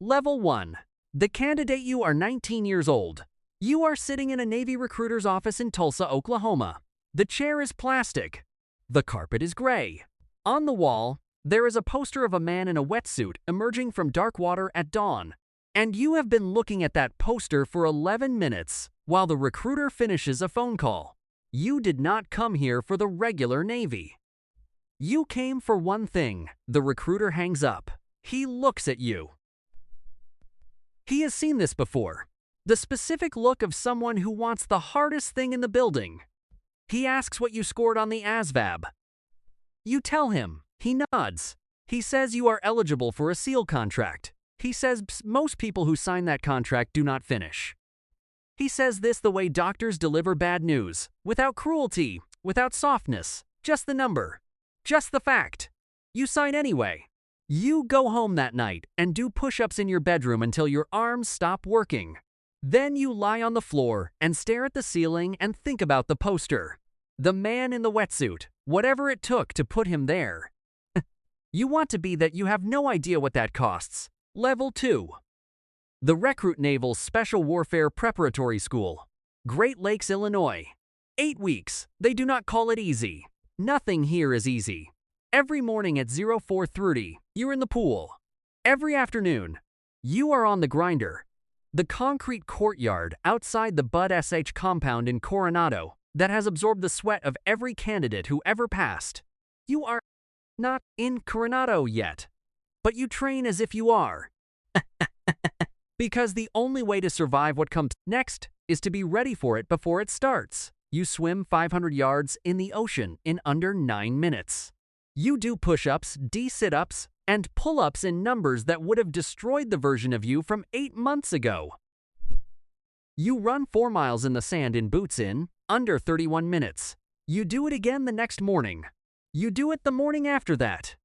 Level 1. The candidate: you are 19 years old. You are sitting in a Navy recruiter's office in Tulsa, Oklahoma. The chair is plastic. The carpet is gray. On the wall, there is a poster of a man in a wetsuit emerging from dark water at dawn. And you have been looking at that poster for 11 minutes while the recruiter finishes a phone call. You did not come here for the regular Navy. You came for one thing. The recruiter hangs up. He looks at you. He has seen this before. The specific look of someone who wants the hardest thing in the building. He asks what you scored on the ASVAB. You tell him. He nods. He says you are eligible for a SEAL contract. He says most people who sign that contract do not finish. He says this the way doctors deliver bad news, without cruelty, without softness, just the number, just the fact. You sign anyway. You go home that night and do push-ups in your bedroom until your arms stop working. Then you lie on the floor and stare at the ceiling and think about the poster. The man in the wetsuit, whatever it took to put him there. You want to be that. You have no idea what that costs. Level 2. The Recruit Naval Special Warfare Preparatory School, Great Lakes, Illinois. 8 weeks. They do not call it easy. Nothing here is easy. Every morning at 04:30, you're in the pool. Every afternoon, you are on the grinder. The concrete courtyard outside the Bud SH compound in Coronado that has absorbed the sweat of every candidate who ever passed. You are not in Coronado yet, but you train as if you are. Because the only way to survive what comes next is to be ready for it before it starts. You swim 500 yards in the ocean in under 9 minutes. You do push-ups, sit-ups, and pull-ups in numbers that would have destroyed the version of you from 8 months ago. You run 4 miles in the sand in boots in under 31 minutes. You do it again the next morning. You do it the morning after that.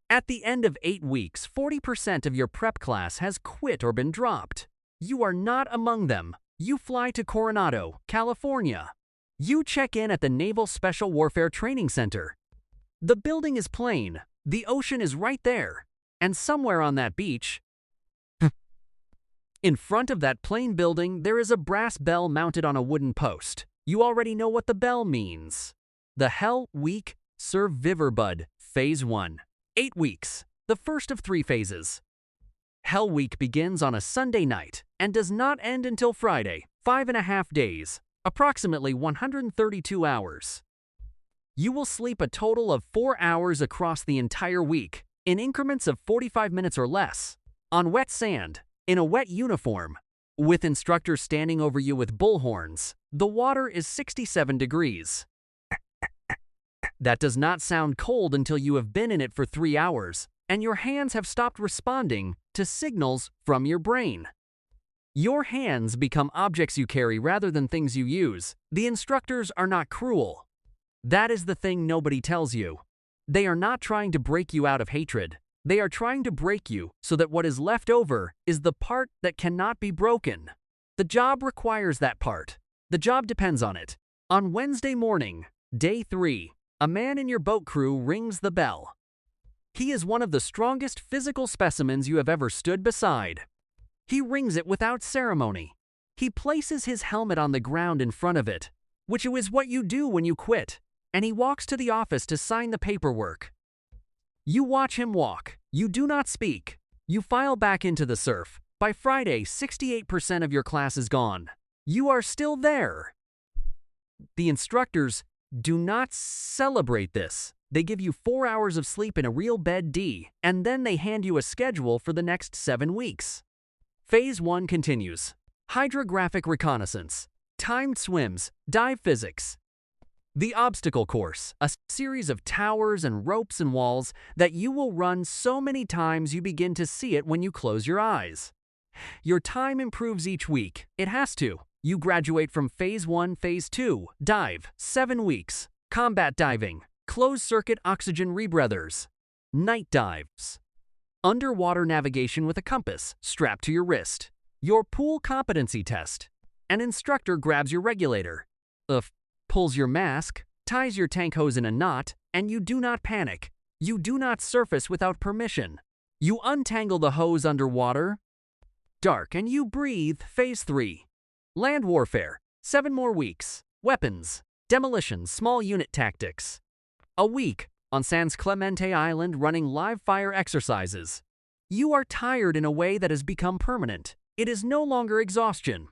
At the end of 8 weeks, 40% of your prep class has quit or been dropped. You are not among them. You fly to Coronado, California. You check in at the Naval Special Warfare Training Center. The building is plain. The ocean is right there. And somewhere on that beach, in front of that plain building, there is a brass bell mounted on a wooden post. You already know what the bell means. The Hell Week Survivorbud Phase 1. 8 weeks, the first of 3 phases. Hell Week begins on a Sunday night and does not end until Friday, 5.5 days, approximately 132 hours. You will sleep a total of 4 hours across the entire week, in increments of 45 minutes or less, on wet sand, in a wet uniform, with instructors standing over you with bullhorns. The water is 67 degrees. That does not sound cold until you have been in it for 3 hours, and your hands have stopped responding to signals from your brain. Your hands become objects you carry rather than things you use. The instructors are not cruel. That is the thing nobody tells you. They are not trying to break you out of hatred. They are trying to break you so that what is left over is the part that cannot be broken. The job requires that part. The job depends on it. On Wednesday morning, day 3, a man in your boat crew rings the bell. He is one of the strongest physical specimens you have ever stood beside. He rings it without ceremony. He places his helmet on the ground in front of it, which is what you do when you quit, and he walks to the office to sign the paperwork. You watch him walk. You do not speak. You file back into the surf. By Friday, 68% of your class is gone. You are still there. The instructors do not celebrate this. They give you 4 hours of sleep in a real bed D, and then they hand you a schedule for the next 7 weeks. Phase 1 continues. Hydrographic reconnaissance, timed swims, dive physics. The obstacle course, a series of towers and ropes and walls that you will run so many times you begin to see it when you close your eyes. Your time improves each week. It has to. You graduate from Phase 1, Phase 2, dive, 7 weeks, combat diving, closed-circuit oxygen rebreathers, night dives, underwater navigation with a compass strapped to your wrist, your pool competency test. An instructor grabs your regulator, pulls your mask, ties your tank hose in a knot, and you do not panic. You do not surface without permission. You untangle the hose underwater. Dark and you breathe. Phase 3. Land warfare. 7 more weeks. Weapons. Demolition. Small unit tactics. A week on San Clemente Island running live fire exercises. You are tired in a way that has become permanent. It is no longer exhaustion.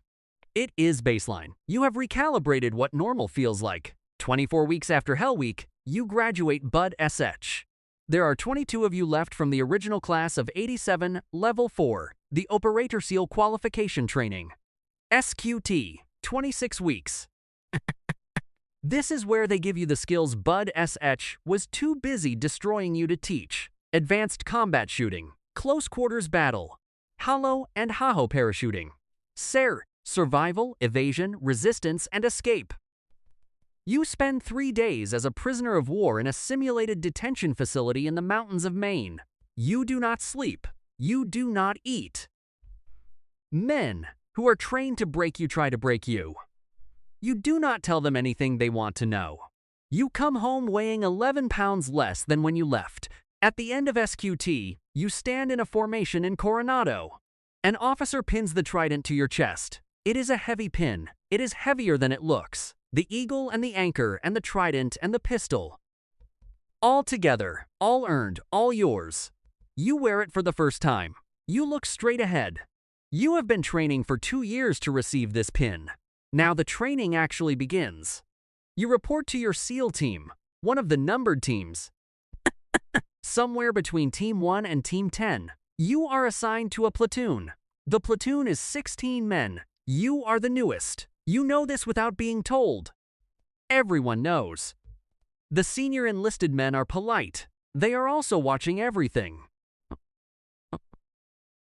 It is baseline. You have recalibrated what normal feels like. 24 weeks after Hell Week, you graduate Bud SH. There are 22 of you left from the original class of 87, Level 4, the Operator SEAL Qualification Training. SQT, 26 weeks. This is where they give you the skills Bud SH was too busy destroying you to teach. Advanced combat shooting, close quarters battle, holo and haho parachuting, SARE, survival, evasion, resistance, and escape. You spend 3 days as a prisoner of war in a simulated detention facility in the mountains of Maine. You do not sleep. You do not eat. Men who are trained to break you try to break you. You do not tell them anything they want to know. You come home weighing 11 pounds less than when you left. At the end of SQT, you stand in a formation in Coronado. An officer pins the trident to your chest. It is a heavy pin. It is heavier than it looks. The eagle and the anchor and the trident and the pistol. All together, all earned, all yours. You wear it for the first time. You look straight ahead. You have been training for 2 years to receive this pin. Now the training actually begins. You report to your SEAL team, one of the numbered teams. Somewhere between Team 1 and Team 10. You are assigned to a platoon. The platoon is 16 men. You are the newest. You know this without being told. Everyone knows. The senior enlisted men are polite. They are also watching everything.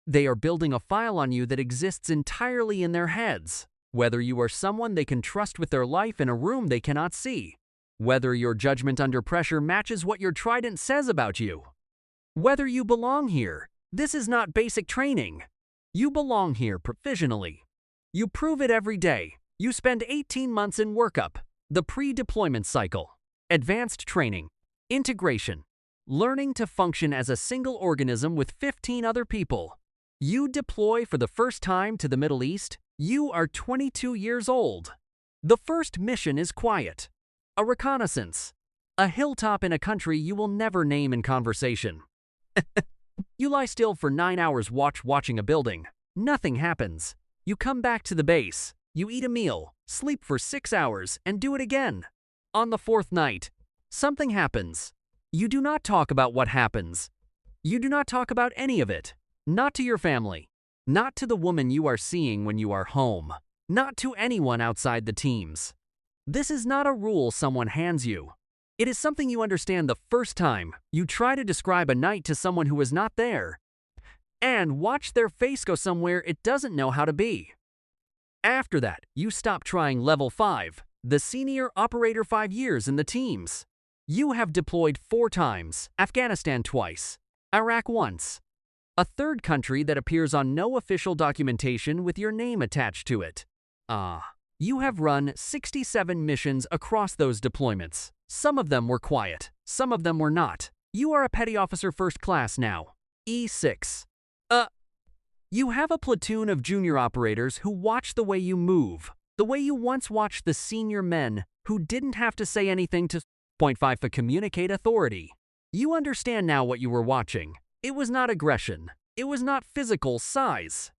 They are building a file on you that exists entirely in their heads. Whether you are someone they can trust with their life in a room they cannot see. Whether your judgment under pressure matches what your trident says about you. Whether you belong here. This is not basic training. You belong here provisionally. You prove it every day. You spend 18 months in workup, the pre-deployment cycle, advanced training, integration, learning to function as a single organism with 15 other people. You deploy for the first time to the Middle East. You are 22 years old. The first mission is quiet. A reconnaissance. A hilltop in a country you will never name in conversation. You lie still for 9 hours watching a building. Nothing happens. You come back to the base. You eat a meal, sleep for 6 hours, and do it again. On the 4th night, something happens. You do not talk about what happens. You do not talk about any of it. Not to your family. Not to the woman you are seeing when you are home. Not to anyone outside the teams. This is not a rule someone hands you. It is something you understand the first time you try to describe a night to someone who is not there. And watch their face go somewhere it doesn't know how to be. After that, you stop trying Level 5, the senior operator 5 years in the teams. You have deployed 4 times, Afghanistan twice, Iraq once. A third country that appears on no official documentation with your name attached to it. You have run 67 missions across those deployments. Some of them were quiet, some of them were not. You are a petty officer first class now, E6. You have a platoon of junior operators who watch the way you move, the way you once watched the senior men who didn't have to say anything to point 5 for communicate authority. You understand now what you were watching. It was not aggression. It was not physical size.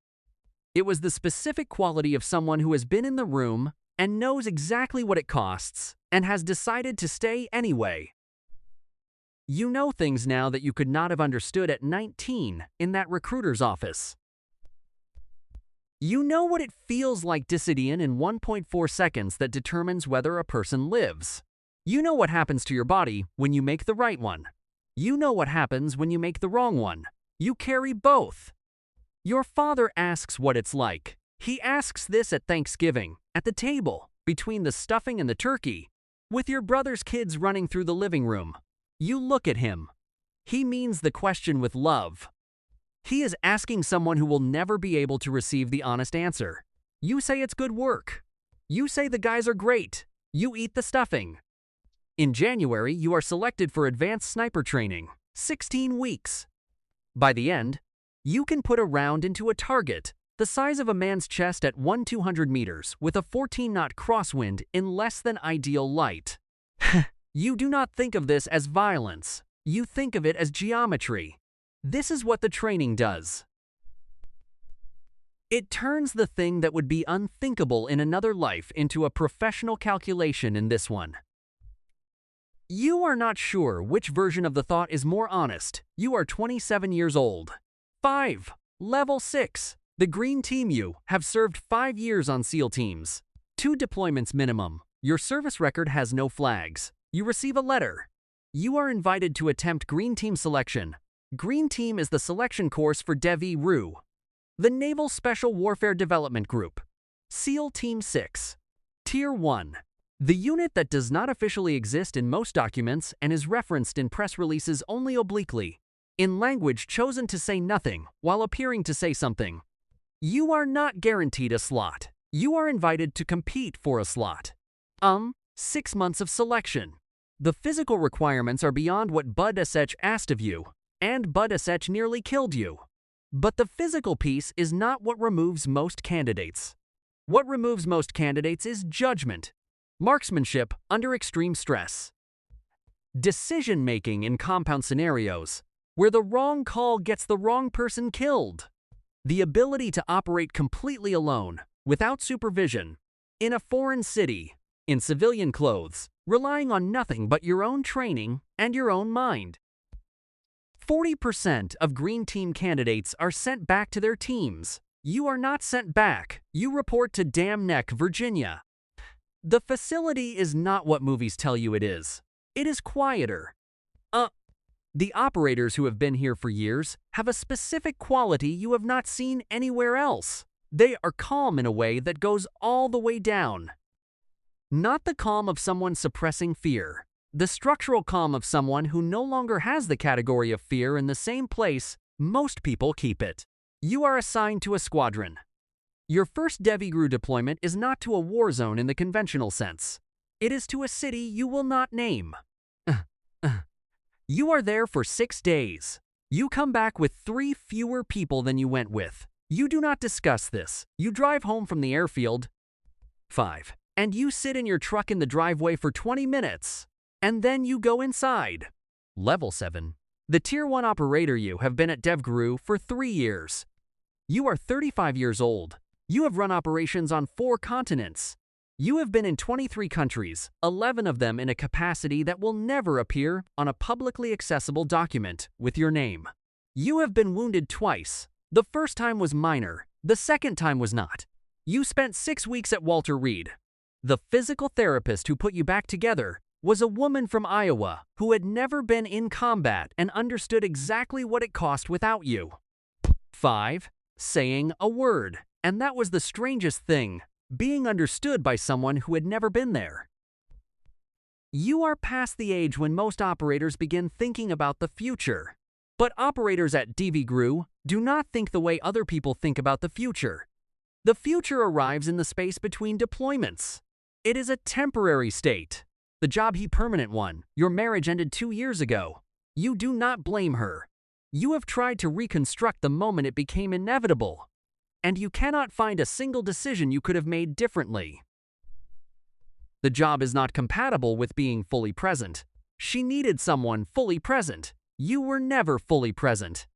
It was the specific quality of someone who has been in the room and knows exactly what it costs and has decided to stay anyway. You know things now that you could not have understood at 19 in that recruiter's office. You know what it feels like Discidian in 1.4 seconds that determines whether a person lives. You know what happens to your body when you make the right one. You know what happens when you make the wrong one. You carry both. Your father asks what it's like. He asks this at Thanksgiving, at the table, between the stuffing and the turkey, with your brother's kids running through the living room. You look at him. He means the question with love. He is asking someone who will never be able to receive the honest answer. You say it's good work. You say the guys are great. You eat the stuffing. In January, you are selected for advanced sniper training. 16 weeks. By the end, you can put a round into a target the size of a man's chest at 1,200 meters with a 14-knot crosswind in less than ideal light. You do not think of this as violence. You think of it as geometry. This is what the training does. It turns the thing that would be unthinkable in another life into a professional calculation in this one. You are not sure which version of the thought is more honest. You are 27 years old. 5. Level 6. The Green Team. You have served 5 years on SEAL teams. 2 deployments minimum. Your service record has no flags. You receive a letter. You are invited to attempt Green Team selection. Green Team is the selection course for DEVGRU, the Naval Special Warfare Development Group. SEAL Team 6. Tier 1. The unit that does not officially exist in most documents and is referenced in press releases only obliquely, in language chosen to say nothing while appearing to say something. You are not guaranteed a slot. You are invited to compete for a slot. 6 months of selection. The physical requirements are beyond what Bud SH asked of you, and Bud SH nearly killed you. But the physical piece is not what removes most candidates. What removes most candidates is judgment, marksmanship under extreme stress, decision-making in compound scenarios, where the wrong call gets the wrong person killed, the ability to operate completely alone, without supervision, in a foreign city, in civilian clothes, relying on nothing but your own training and your own mind. 40% of Green Team candidates are sent back to their teams. You are not sent back. You report to Dam Neck, Virginia. The facility is not what movies tell you it is. It is quieter. The operators who have been here for years have a specific quality you have not seen anywhere else. They are calm in a way that goes all the way down. Not the calm of someone suppressing fear. The structural calm of someone who no longer has the category of fear in the same place most people keep it. You are assigned to a squadron. Your first DEVGRU deployment is not to a war zone in the conventional sense. It is to a city you will not name. You are there for 6 days. You come back with 3 fewer people than you went with. You do not discuss this. You drive home from the airfield. 5. And you sit in your truck in the driveway for 20 minutes. And then you go inside. Level 7. The Tier 1 operator. You have been at DEVGRU for 3 years. You are 35 years old. You have run operations on 4 continents. You have been in 23 countries, 11 of them in a capacity that will never appear on a publicly accessible document with your name. You have been wounded twice. The first time was minor. The second time was not. You spent 6 weeks at Walter Reed. The physical therapist who put you back together was a woman from Iowa who had never been in combat and understood exactly what it cost without you. 5. Saying a word. And that was the strangest thing, being understood by someone who had never been there. You are past the age when most operators begin thinking about the future. But operators at DEVGRU do not think the way other people think about the future. The future arrives in the space between deployments. It is a temporary state. The job he permanent one. Your marriage ended 2 years ago. You do not blame her. You have tried to reconstruct the moment it became inevitable. And you cannot find a single decision you could have made differently. The job is not compatible with being fully present. She needed someone fully present. You were never fully present.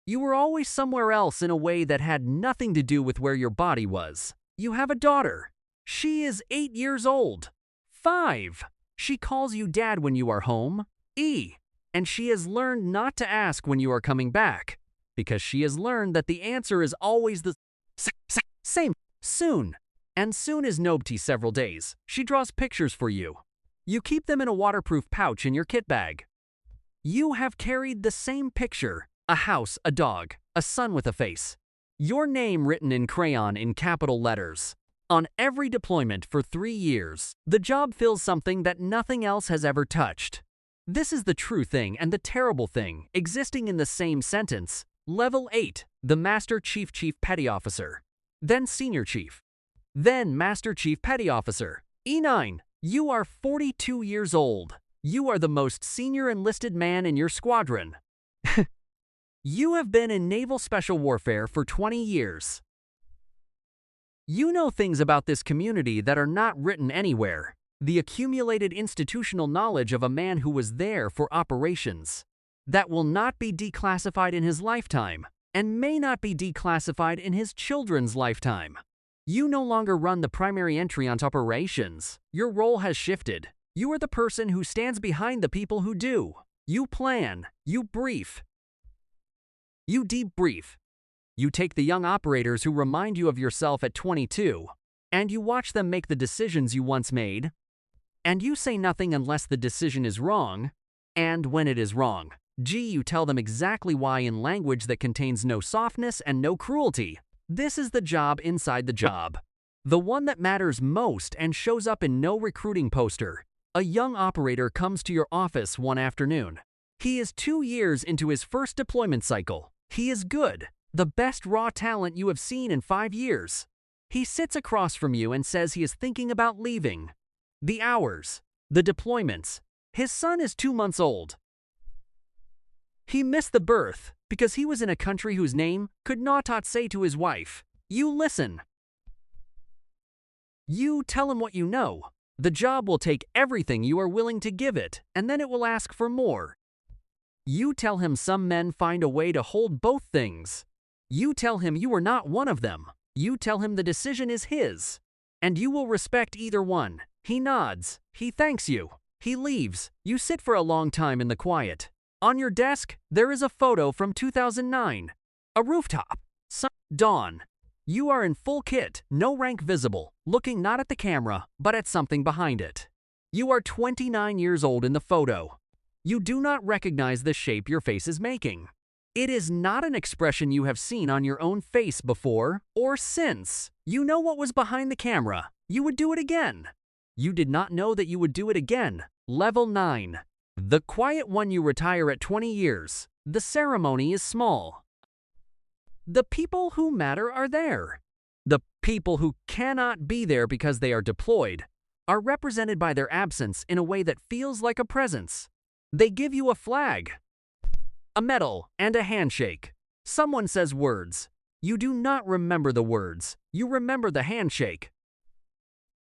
You were always somewhere else in a way that had nothing to do with where your body was. You have a daughter. She is 8 years old. 5. She calls you dad when you are home. And she has learned not to ask when you are coming back, because she has learned that the answer is always the same, soon. And soon is nobty several days. She draws pictures for you. You keep them in a waterproof pouch in your kit bag. You have carried the same picture, a house, a dog, a sun with a face, your name written in crayon in capital letters. On every deployment for 3 years, the job fills something that nothing else has ever touched. This is the true thing and the terrible thing, existing in the same sentence. Level 8, the Master Chief Petty Officer. Then Senior Chief. Then Master Chief Petty Officer. E9, you are 42 years old. You are the most senior enlisted man in your squadron. You have been in naval special warfare for 20 years. You know things about this community that are not written anywhere. The accumulated institutional knowledge of a man who was there for operations that will not be declassified in his lifetime and may not be declassified in his children's lifetime. You no longer run the primary entry on operations. Your role has shifted. You are the person who stands behind the people who do. You plan, you brief, you debrief. You take the young operators who remind you of yourself at 22, and you watch them make the decisions you once made, and you say nothing unless the decision is wrong, and when it is wrong, you tell them exactly why in language that contains no softness and no cruelty. This is the job inside the job. The one that matters most and shows up in no recruiting poster. A young operator comes to your office one afternoon. He is 2 years into his first deployment cycle. He is good, the best raw talent you have seen in 5 years. He sits across from you and says he is thinking about leaving. The hours, the deployments. His son is 2 months old. He missed the birth because he was in a country whose name could not say to his wife. You listen. You tell him what you know. The job will take everything you are willing to give it, and then it will ask for more. You tell him some men find a way to hold both things. You tell him you are not one of them. You tell him the decision is his, and you will respect either one. He nods. He thanks you. He leaves. You sit for a long time in the quiet. On your desk, there is a photo from 2009. A rooftop. Dawn. You are in full kit, no rank visible, looking not at the camera, but at something behind it. You are 29 years old in the photo. You do not recognize the shape your face is making. It is not an expression you have seen on your own face before or since. You know what was behind the camera. You would do it again. You did not know that you would do it again. Level 9. The quiet one. You retire at 20 years. The ceremony is small. The people who matter are there. The people who cannot be there because they are deployed are represented by their absence in a way that feels like a presence. They give you a flag, a medal, and a handshake. Someone says words. You do not remember the words. You remember the handshake.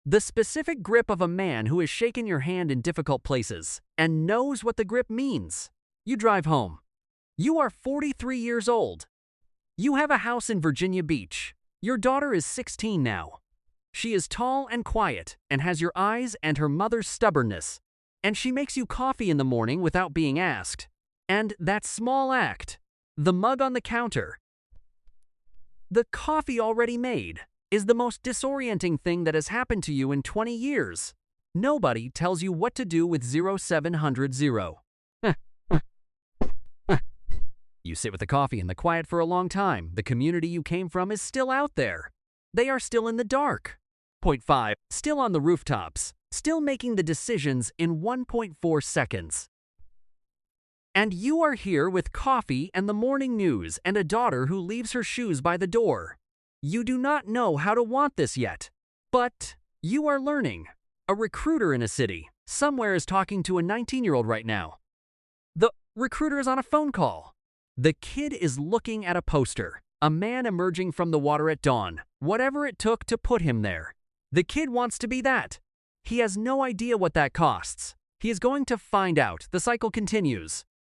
The specific grip of a man who has shaken your hand in difficult places and knows what the grip means. You drive home. You are 43 years old. You have a house in Virginia Beach. Your daughter is 16 now. She is tall and quiet and has your eyes and her mother's stubbornness. And she makes you coffee in the morning without being asked. And that small act, the mug on the counter, the coffee already made, is the most disorienting thing that has happened to you in 20 years. Nobody tells you what to do with 0700. You sit with the coffee in the quiet for a long time. The community you came from is still out there. They are still in the dark. Point 5. Still on the rooftops. Still making the decisions in 1.4 seconds. And you are here with coffee and the morning news and a daughter who leaves her shoes by the door. You do not know how to want this yet, but you are learning. A recruiter in a city somewhere is talking to a 19-year-old right now. The recruiter is on a phone call. The kid is looking at a poster. A man emerging from the water at dawn. Whatever it took to put him there. The kid wants to be that. He has no idea what that costs. He is going to find out. The cycle continues.